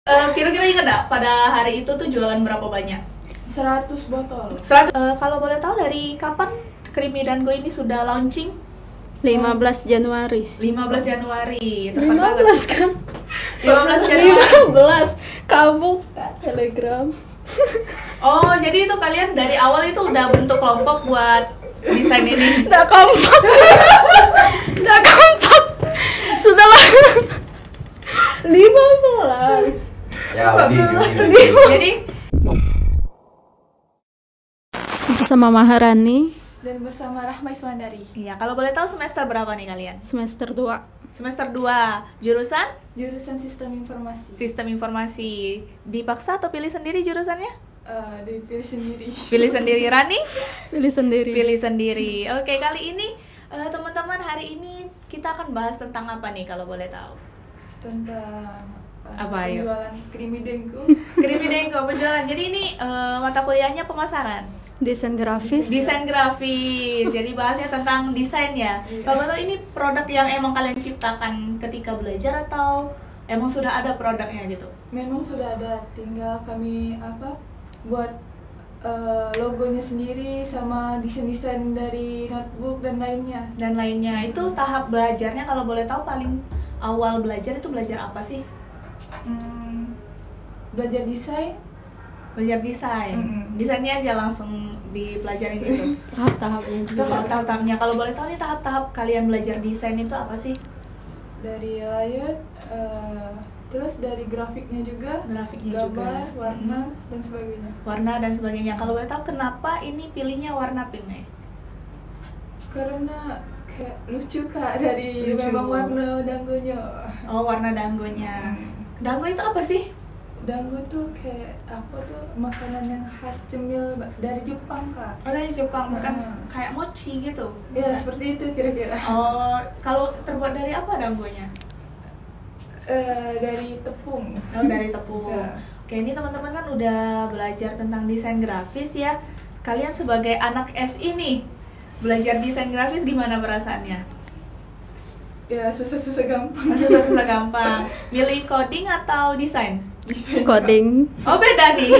Kira-kira ingat nggak pada hari itu tuh jualan berapa banyak? 100 botol. Kalau boleh tahu dari kapan Creamy Dango ini sudah launching? 15 Januari. 15 Januari. 15 kan? 15 Januari. 15. Kamu Telegram. Oh, jadi itu kalian dari awal itu udah bentuk kelompok buat desain ini. Nggak kompak. Nggak kompak. Sudahlah. 15. Ya, Udi. Jadi Bersama Maharani. Dan bersama Rahma Iswandari. iya, kalau boleh tahu semester berapa nih kalian? Semester 2. Semester 2. Jurusan? Jurusan Sistem Informasi. Sistem Informasi. Dipaksa atau pilih sendiri jurusannya? Dipilih sendiri. Pilih sendiri. Rani? Pilih sendiri. Pilih sendiri. Oke, kali ini teman-teman, hari ini kita akan bahas tentang apa nih kalau boleh tahu? Tentang Apa, yuk? penjualan Creamy Dango. Creamy Dango penjualan. Jadi ini mata kuliahnya pemasaran. Desain grafis. Desain grafis. Jadi bahasnya tentang desain ya. Iya. Kalau ini produk yang emang kalian ciptakan ketika belajar atau emang sudah ada produknya gitu? Memang sudah ada, tinggal kami buat logonya sendiri sama desain-desain dari notebook dan lainnya. Dan lainnya. Itu tahap belajarnya kalau boleh tahu paling awal belajar itu belajar apa sih? Belajar desain. Belajar desain. Desainnya aja langsung dipelajarin gitu. Tahap-tahapnya juga. Tahap-tahapnya. Kalau boleh tahu nih tahap-tahap kalian belajar desain itu apa sih? Dari layout, terus dari grafiknya juga, Grafiknya gambar, juga. warna, dan sebagainya. Warna dan sebagainya. Kalau boleh tahu kenapa ini pilihnya warna pink nih? Karena kayak lucu Kak, dari Lucu. memang warna dangonya. Oh, warna dangonya. Dango itu apa sih? Dango tuh kayak makanan yang khas cemil dari Jepang Kak. Oh, dari Jepang, bukan Hmm. kayak mochi gitu. Ya seperti itu kira-kira. Oh, kalau terbuat dari apa dangonya? Dari tepung. Oh, dari tepung. Ya. Oke, ini teman-teman kan udah belajar tentang desain grafis ya. Kalian sebagai anak SI nih, belajar desain grafis gimana perasaannya? Ya susah-susah gampang. Susah-susah gampang. Milih coding atau desain? Coding. Oh, beda nih.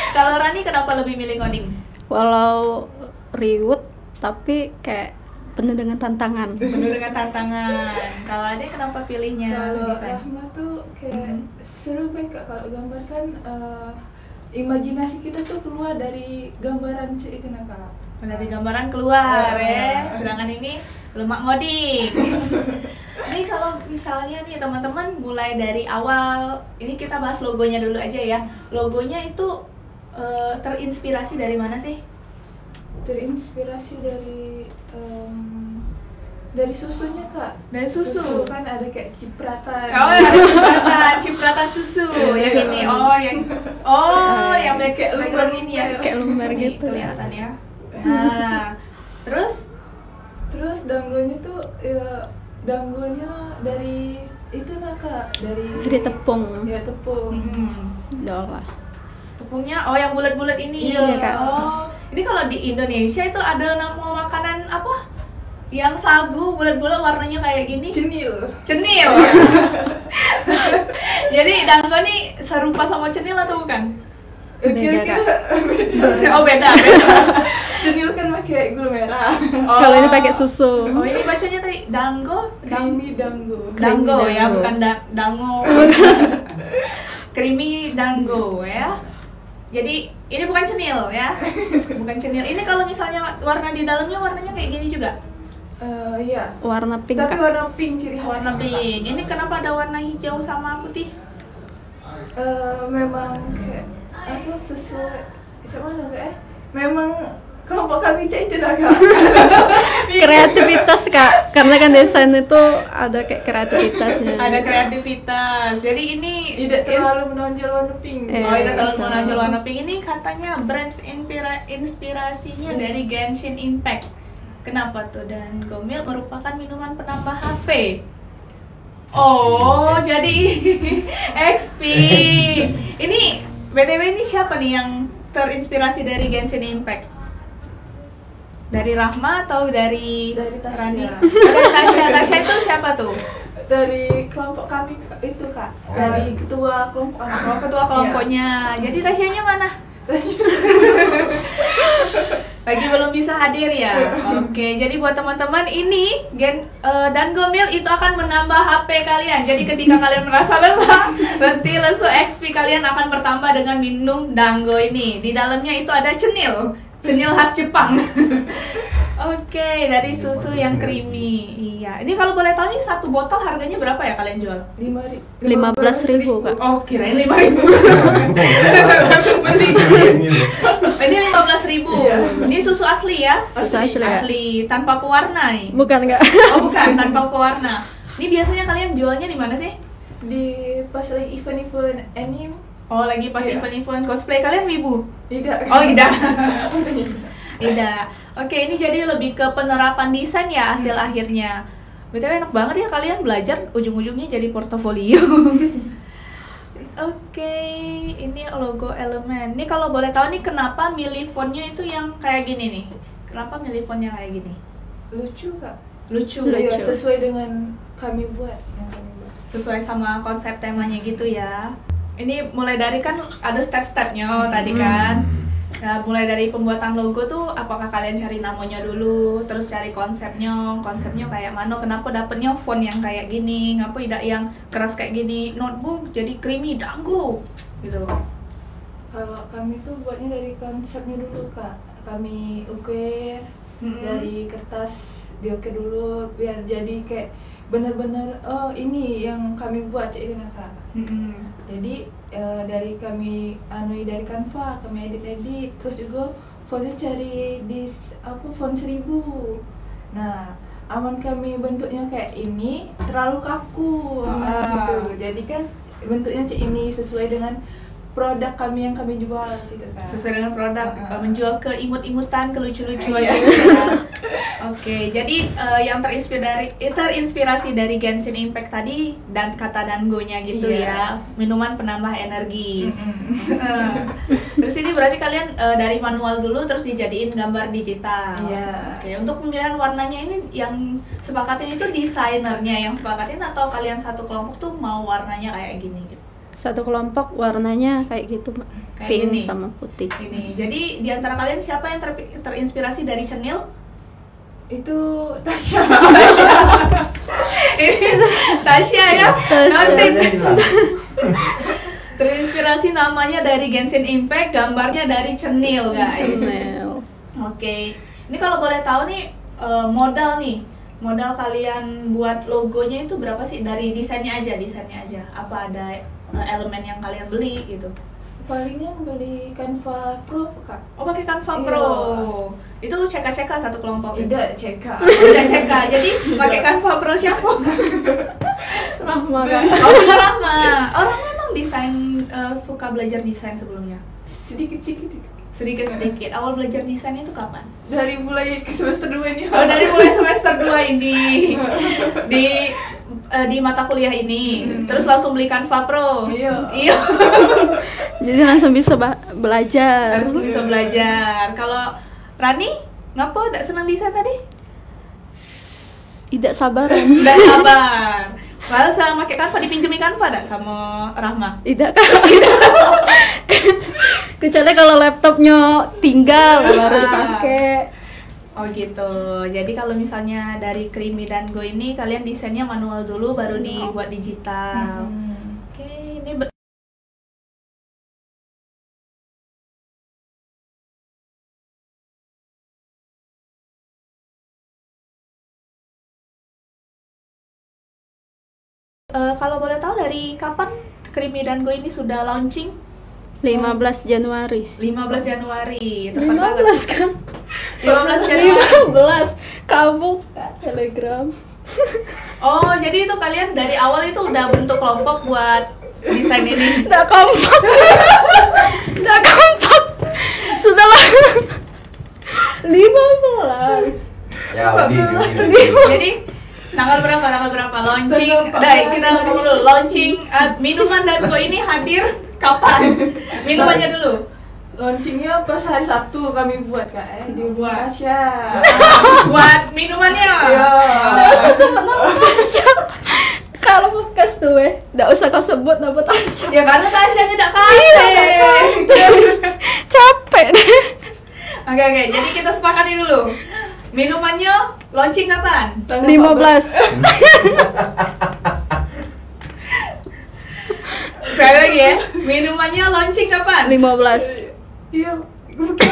Kalau Rani kenapa lebih milih coding? Walau riwet tapi kayak penuh dengan tantangan. Penuh dengan tantangan. Kalau Ade kenapa pilihnya Kalau desain? Rahma tuh kayak seru baik Kak, kalau gambar kan imajinasi kita tuh keluar dari gambaran itu Kak. Dari gambaran keluar ya. Sedangkan ini lemak ngoding. Ini kalau misalnya nih teman-teman mulai dari awal, ini kita bahas logonya dulu aja ya. Logonya itu terinspirasi dari mana sih? Terinspirasi dari susunya Kak. Dari susu. kan ada kayak cipratan. Oh, ada cipratan susu yang ini. Yang kayak background ini ya. Kayak lumbar Ini gitu ya. kelihatan ya. Nah, terus dangonya tuh dangonya dari itu Kak, Dari tepung. ya tepung. Dolah. tepungnya yang bulat-bulat ini. Iya, Kak. Oh, ini kalau di Indonesia itu ada nama makanan apa? Yang sagu bulat-bulat warnanya kayak gini. Cenil. Jadi dango nih serupa sama cenil atau bukan? Kira-kira Oh, beda. cenil kan pakai gula merah. Kalau ini pakai susu. Oh, ini bacanya tadi dango. Creamy dango. Dango Creamy ya, dango. bukan dango. Creamy dango ya. Jadi ini bukan cenil ya. Bukan cenil. Ini kalau misalnya warna di dalamnya warnanya kayak gini juga. Iya. Warna pink Tapi Kak. warna pink ciri khasnya. Warna pink. Ini kenapa ada warna hijau sama putih? Memang kayak sesuai mana memang kelompok kami itu Kak. Kreativitas Kak. Karena kan desain itu ada kayak kreativitasnya. Ada kreativitas. Jadi ini Tidak terlalu menonjol warna pink. Oh, ini terlalu menonjol warna pink. Ini katanya brand inspirasinya dari Genshin Impact. Kenapa tuh? Dan Gomil merupakan minuman penambah HP. Oh, jadi XP. Ini BTW ini siapa nih yang terinspirasi dari Genshin Impact? Dari Rahma atau dari Dari Tasya. Rani? Dari Tasya. Tasya itu siapa tuh? dari kelompok kami itu Kak, dari ketua kelompok kami. Oh, ketua kelompoknya. Jadi Tasyanya mana? Lagi belum bisa hadir ya. Oke, jadi buat teman-teman ini dan Gomil itu akan menambah HP kalian. Jadi ketika kalian merasa lelah, nanti lesu XP kalian akan bertambah dengan minum dango ini. Di dalamnya itu ada cenil khas Jepang. Oke, dari susu yang creamy. Iya. Ini kalau boleh tahu nih satu botol harganya berapa ya kalian jual? 15.000 Kak. Oh, kirain 5.000. Langsung beli. Ini 15.000. Ini susu asli ya? Susu asli, ya? Asli, tanpa pewarna nih. Bukan Kak. Oh, bukan, tanpa pewarna. Ini biasanya kalian jualnya di mana sih? Di pas lagi event-event anime. Oh, lagi pas Iya. event-event cosplay kalian wibu? Tidak. Oh, tidak. Tidak. Oke, ini jadi lebih ke penerapan desain ya hasil akhirnya. BTW enak banget ya kalian belajar ujung-ujungnya jadi portofolio. Oke, ini logo elemen. Ini kalau boleh tahu nih kenapa milih fontnya itu yang kayak gini nih? Kenapa milih fontnya kayak gini? Lucu Kak. Lucu. Iya, sesuai dengan kami buat. Sesuai sama konsep temanya gitu ya. Ini mulai dari kan ada step-stepnya tadi kan. Nah, mulai dari pembuatan logo tuh apakah kalian cari namanya dulu, terus cari konsepnya kayak mana, kenapa dapetnya font yang kayak gini, ngapa tidak yang keras kayak gini, notebook jadi creamy dango gitu. Kalau kami tuh buatnya dari konsepnya dulu Kak. Kami ukir dari kertas, diukir dulu biar jadi kayak benar-benar oh ini yang kami buat cek ini Kak. Jadi dari kami dari Canva kami edit terus juga fontnya cari di font 1000. Nah aman kami bentuknya kayak ini terlalu kaku gitu. Jadi kan bentuknya cek ini sesuai dengan produk kami yang kami jual gitu kan. Sesuai dengan produk, menjual ke imut-imutan, ke lucu-lucuan gitu ya. Oke, jadi yang terinspirasi dari Genshin Impact tadi dan kata dangonya gitu ya, minuman penambah energi. Terus ini berarti kalian dari manual dulu terus dijadiin gambar digital. Oke, untuk pemilihan warnanya ini yang sepakatin itu desainernya yang sepakatin atau kalian satu kelompok tuh mau warnanya kayak gini gitu? Satu kelompok warnanya kayak gitu, Kayak pink gini. sama putih. Ini. Jadi di antara kalian siapa yang terinspirasi dari Chenille? Itu Tasya. Tasya ya. Tasya. Nanti terinspirasi namanya dari Genshin Impact, gambarnya dari Chenille guys. Chanel. Oke. Ini kalau boleh tahu nih modal kalian buat logonya itu berapa sih dari desainnya aja? Apa ada elemen yang kalian beli gitu? Palingnya beli Canva Pro Kak. Oh, pakai Canva Iya. Pro. Itu ceka satu kelompok. Tidak cek Kak. Udah ceka. Jadi pakai Canva Pro siapa? Rahma Kak. Oh, punya Rahma. Orang memang desain suka belajar desain sebelumnya. Sedikit. Sedikit. Awal belajar desain itu kapan? Dari mulai ke semester 2 ini. Oh, dari mulai semester 2 ini. Di mata kuliah ini. Terus langsung beli Canva Pro. Iya. Jadi langsung bisa belajar. Harus bisa belajar. Kalau Rani, ngapa enggak senang desain tadi? Tidak sabaran. Enggak sabar. Lalu selama pakai Canva dipinjemin Canva enggak sama Rahma? Tidak Kak. Kecuali kalau laptopnya tinggal baru dipakai. Oh gitu. Jadi kalau misalnya dari Creamy dan Go ini kalian desainnya manual dulu baru dibuat digital. Oke, ini kalau boleh tahu dari kapan Creamy dan Go ini sudah launching? 15 Januari. 15 Januari. Tepat banget. 15 kan? 15 Januari. 15. Kamu Kak, Telegram. Oh, jadi itu kalian dari awal itu udah bentuk kelompok buat desain ini. Nggak kompak. Setelah 15. Ya, Udi. Jadi tanggal berapa launching? Kita ngomong dulu. Launching minuman dan Go ini hadir kapan? Minumannya dulu. Launchingnya pas hari Sabtu kami buat Kak, di Buat. Tasya. Buat minumannya. Iya. Masa sama nama Tasya. Kalau podcast tuh nggak usah kau sebut nama Tasya. Ya karena Tasyanya tidak Iya, kate. capek deh. Oke, jadi kita sepakati dulu. Minumannya launching kapan? 15. Sekali lagi ya. Minumannya launching kapan? 15. Iya, bukan.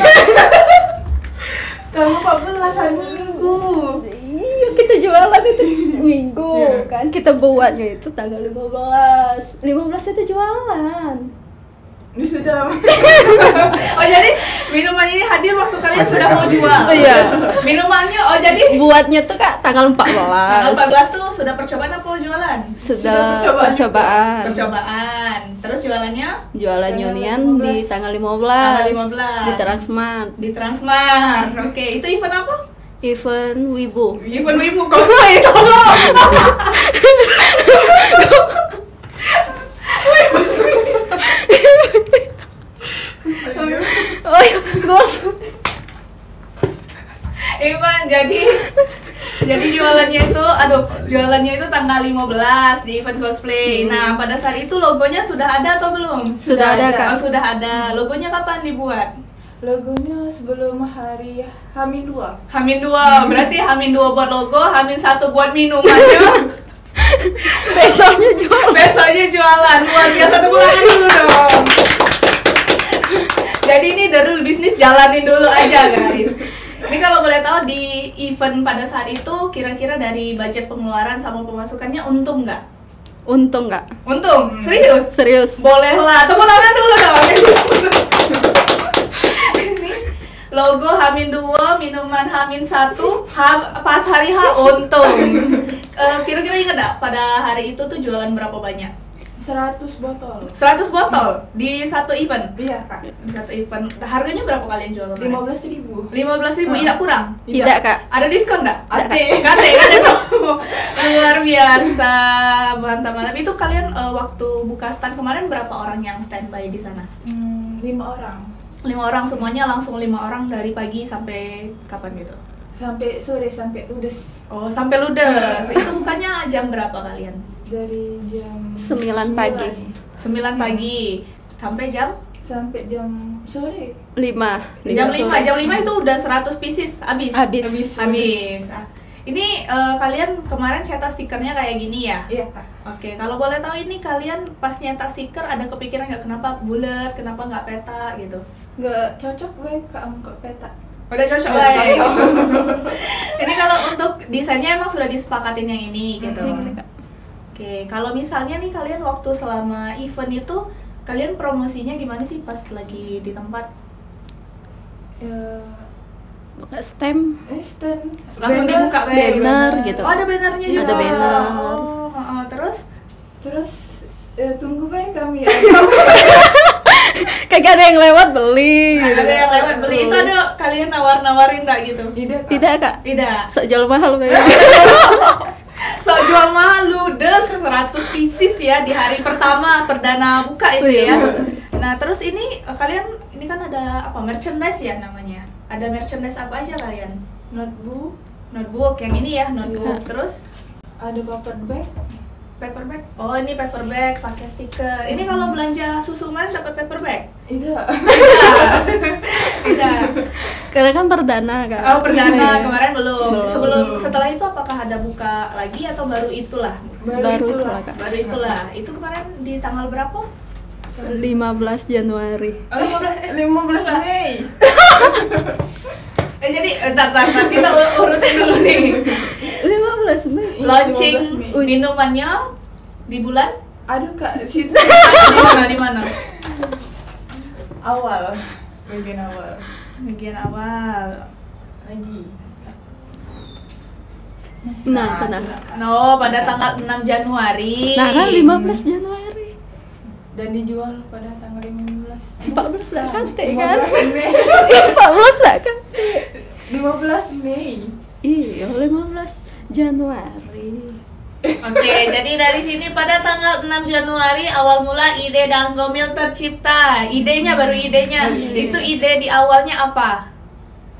Tanggal 14 hari Minggu. Iya, kita jualan itu minggu kan. Kita buatnya itu tanggal 15. 15 itu jualan. Ini sudah. Oh jadi minuman ini hadir waktu kalian sudah mau jual. Iya. Minumannya jadi Buatnya tuh Kak tanggal 14. tanggal 14 tuh sudah percobaan apa jualan? Sudah percobaan. Percobaan. Terus jualannya Jualan Tanggal Union 15. di tanggal 15. Tanggal 15. Di Transmart. di Transmart. Oke, itu event apa? Event Wibu. Event Wibu cosplay. Tolong. Oh iya, gos. Ivan, jadi jualannya itu tanggal 15 di event cosplay. Nah, pada saat itu logonya sudah ada atau belum? Sudah ada, Kak. Oh, sudah ada. Logonya kapan dibuat? Logonya sebelum hari H-2. H-2, berarti H-2 buat logo, H-1 buat minumannya. Besoknya jual. Besoknya jualan. Luar biasa, tepuk tangan dulu dong. Jadi ini dari bisnis jalanin dulu aja, guys. Ini kalau boleh tahu di event pada saat itu kira-kira dari budget pengeluaran sama pemasukannya untung nggak? Untung nggak? Untung, serius? Serius. Boleh lah, tepuk tangan dulu dong. Ini logo H-2, minuman H-1, pas hari H untung. Kira-kira ingat nggak pada hari itu tuh jualan berapa banyak? 100 botol. 100 botol di satu event. Iya, Kak. Di satu event. Harganya berapa kalian jual? 15.000. 15.000, tidak kurang. Tidak, Kak. Ada diskon nggak? Ate. Kate luar biasa, mantap. Itu kalian waktu buka stand kemarin berapa orang yang standby di sana? 5 orang. 5 orang semuanya, langsung 5 orang dari pagi sampai kapan gitu? Sampai sore, sampai ludes. Oh, sampai ludes. Itu bukanya jam berapa kalian? Dari jam 9 pagi. 9 pagi sampai jam sampai jam sore. 5. jam 5 itu udah 100 pieces habis. Habis. Ah, ini kalian kemarin cetak stikernya kayak gini ya? Iya, Kak. Oke, kalau boleh tahu ini kalian pas nyetak stiker ada kepikiran nggak kenapa bulat, kenapa nggak peta gitu? Nggak cocok baik Kak ke peta. Udah cocok Udah baik. cocok. Ini kalau untuk desainnya emang sudah disepakatin yang ini gitu. Gitu, Kak. Oke, kalau misalnya nih kalian waktu selama event itu kalian promosinya gimana sih pas lagi di tempat? Buka stem. Stand. Langsung dibuka kayak Banner gimana? gitu. Oh, ada bannernya juga. Ada banner. Oh, terus Terus tunggu baik kami. Kagak ada yang lewat beli. gitu. ada yang lewat beli. Itu ada kalian nawar-nawarin nggak gitu? Tidak, Kak. Tidak, Kak. Tidak. Sok jual mahal Bang. So jual mahal ludes 100 pieces ya di hari pertama perdana buka itu ya. Nah, terus ini kalian ini kan ada apa merchandise ya namanya? Ada merchandise apa aja kalian? Notebook yang ini ya, notebook. Iya. Terus Ada paper bag. paper bag. Oh, ini paper bag pakai stiker. Ini kalau belanja susu kemarin dapat paper bag? Tidak. Tidak. Karena kan perdana, Kak. Oh, perdana Iya. kemarin belum. Belum. Setelah itu apakah ada buka lagi atau baru itulah? Baru itulah, Kak. Baru itulah. Itu kemarin di tanggal berapa? 15 Januari. Oh, 15 Mei. Jadi entar kita urutin dulu nih. 15 Mei. Launching 15 Mei. minumannya di bulan Aduh, Kak, situ di mana? awal. Bagian awal. Bagian awal. Lagi. Nah, benar. No, pada tanggal 6 Januari. Nah, kan 15 Januari. Dan dijual pada tanggal 15. 14 lah kan, kan? 15 Mei. 14 lah kan? 15 Mei. Iya, 15 Januari. Oke, jadi dari sini pada tanggal 6 Januari awal mula ide Danggomil tercipta. Idenya baru idenya. Itu ide di awalnya apa?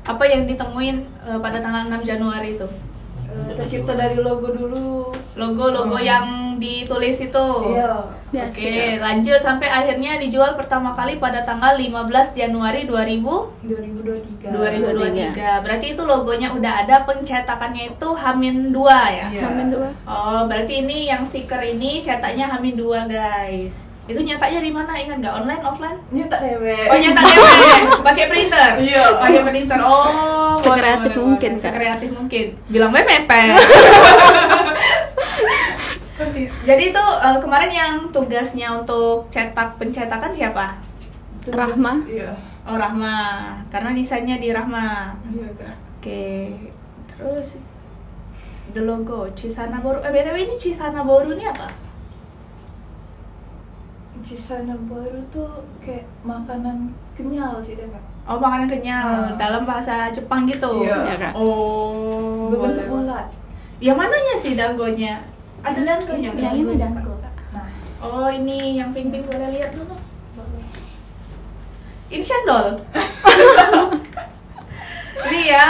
Apa yang ditemuin pada tanggal 6 Januari itu? Tercipta dari logo dulu. Logo yang ditulis itu. Iya. Ya, Oke, lanjut sampai akhirnya dijual pertama kali pada tanggal 15 Januari 2023. 2023. Berarti itu logonya udah ada, pencetakannya itu H-2 ya? Iya. Amin doa. Oh, berarti ini yang stiker ini cetaknya H-2 guys. Itu nyetaknya di mana? Ingat nggak? Online, offline? Nyetak dewe. Oh, nyetak DPR. Pakai printer? Iya. Pakai printer. Oh, Sekreatif mungkin, Kak. Sekreatif mungkin. Bilang mepet. Jadi itu kemarin yang tugasnya untuk pencetakan siapa? Rahma. Iya. Oh, Rahma. Karena desainnya di Rahma. Iya, Kak. Oke. Terus the logo Cisana Boru. BTW ini Cisana Boru ini apa? Cisana Boru tuh kayak makanan kenyal sih, Kak. Oh, makanan kenyal dalam bahasa Jepang gitu. Iya. Ya, Kak. Oh. Berbentuk boleh. bulat. Yang mananya sih dangonya? Ada dangonya nggak? Yang ini dango. Nah, Oh, ini yang pink-pink, boleh lihat dulu. Ini cendol. Ini ya.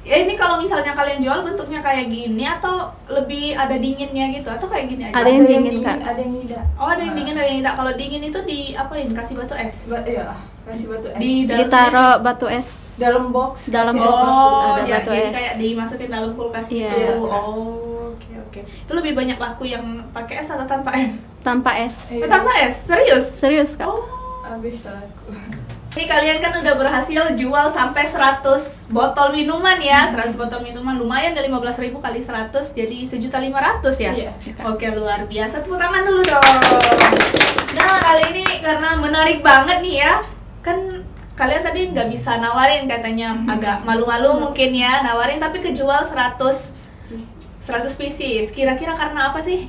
Ya ini kalau misalnya kalian jual bentuknya kayak gini atau lebih ada dinginnya gitu atau kayak gini aja? Ada yang dingin, Kak. Ada yang tidak. Oh, ada yang dingin, ada yang tidak. Kalau dingin itu di apain? Kasih batu es. Iya, kasih batu es. Di dalam Ditaruh batu es. dalam box. Dalam kasih box. es. Oh, ada ya, batu jadi es. kayak dimasukin dalam kulkas Iya. gitu. Oh, oke. Itu lebih banyak laku yang pakai es atau tanpa es? Tanpa es. Iya. Tanpa es, serius? Serius, Kak. Oh. Habis aku. Ini kalian kan udah berhasil jual sampai 100 botol minuman ya. 100 botol minuman lumayan ya, 15.000 kali 100 jadi 1.500.000 ya. Iya. Oke, luar biasa. Tepuk tangan dulu dong. Nah, kali ini karena menarik banget nih ya. Kan kalian tadi nggak bisa nawarin katanya, agak malu-malu mungkin ya nawarin, tapi kejual 100 pieces. Kira-kira karena apa sih?